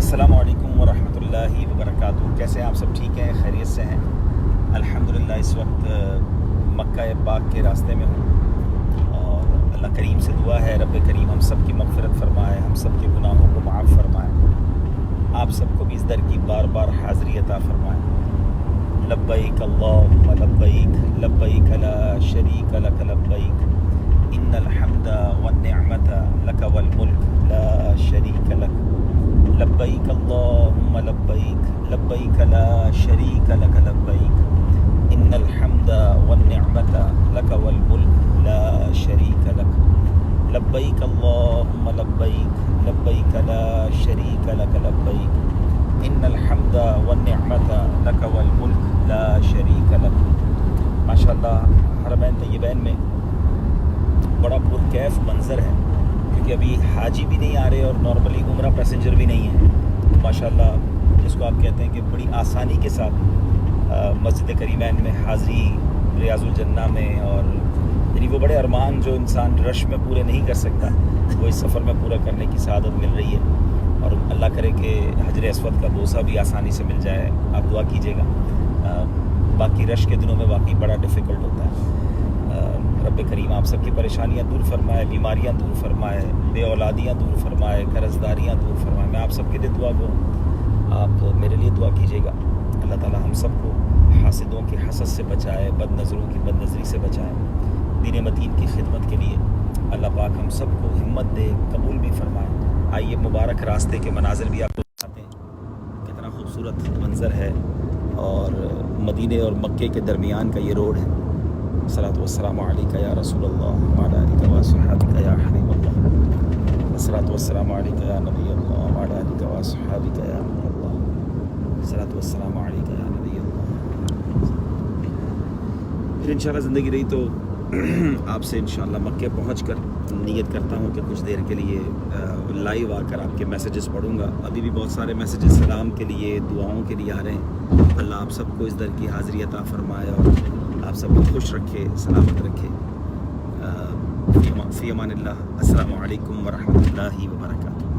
अस्सलामु अलैकुम वरहमतुल्लाहि वबरकातुहू। कैसे हैं आप सब? ठीक हैं, खैरियत से हैं? अल्हम्दुलिल्लाह इस वक्त मक्का पाक के रास्ते में हूँ और अल्लाह करीम से दुआ है रब करीम हम सब की मग़फ़िरत फ़रमाए, हम सब के गुनाहों को माफ़ फ़रमाए, आप सबको भी इस दर की बार बार हाज़री अता फ़रमाए। लब्बैक अल्लाहुम्मा लब्बैक, लब्बैक ला शरीक लक लब्बैक, इन्नल हम्दा वन निअमता लक वल मुल्क ला शरीक लक। लब्बैक अल्लाहुम्मा लब्बैक, लब्बैक ला शरीक लक लब्बैक, इन्नल हम्दा वन निअमता लक वल मुल्क ला शरीक लक। लब्बैक अल्लाहुम्मा लब्बैक, लब्बैक ला शरीक लक लब्बैक, इन्नल हम्दा वन निअमता लक वल मुल्क ला शरीक लक। माशाअल्लाह हरमैन तय्यबैन में बड़ा पुरकैफ मंज़र है, क्योंकि अभी हाजी भी नहीं आ रहे और नॉर्मली उम्रा पैसेंजर भी नहीं है। तो माशाअल्लाह जिसको आप कहते हैं कि बड़ी आसानी के साथ मस्जिद करीमैन में हाज़री, रियाज़ुल जन्ना में, और यानी वो बड़े अरमान जो इंसान रश में पूरे नहीं कर सकता वो इस सफ़र में पूरा करने की सआदत मिल रही है। और अल्लाह करे कि हजर अस्वद का बोसा भी आसानी से मिल जाए, आप दुआ कीजिएगा। बाकी रश के दिनों में वाकई बड़ा डिफ़िकल्ट होता है। रब करीम आप सबकी परेशानियाँ दूर फरमाए, बीमारियाँ दूर फरमाए, बे औलादियाँ दूर फरमाए, कर्ज़दारियाँ दूर फरमाए। मैं आप सबके लिए दुआ गो, आप मेरे लिए दुआ कीजिएगा। अल्लाह ताला हम सबको हासिदों के हसद से बचाए, बद नज़रों की बद नज़री से बचाए, दीन मतीन की खिदमत के लिए अल्लाह पाक हम सबको हिम्मत दे, कबूल भी फरमाए। आइए मुबारक रास्ते के मनाज़िर भी आपको दिखाते हैं, कितना खूबसूरत मंज़र है और मदीने और मक्के के दरमियान का ये रोड है। अस्सलातु वस्सलामु अलैका या रसूलल्लाह व अला आलिका व अस्हाबिका या हबीबल्लाह, अस्सलातु वस्सलामु अलैका या नबीयल्लाह व अला आलिका व अस्हाबिका या नूरल्लाह, अस्सलातु वस्सलामु अलैका या नबीयल्लाह। फिर इंशाअल्लाह ज़िंदगी रही तो आपसे इंशाअल्लाह मक्के पहुंचकर नियत करता हूं कि कुछ देर के लिए लाइव आकर आपके मैसेजेस पढ़ूंगा। अभी भी बहुत सारे मैसेजेस सलाम के लिए, दुआओं के लिए आ रहे हैं। अल्लाह आप सबको इस दर की हाज़री अता फ़रमाए और आप सबको खुश रखे, सलामत रखे। फ़ी अमानिल्लाह। अस्सलामु अलैकुम व रहमतुल्लाहि व बरकातुहू।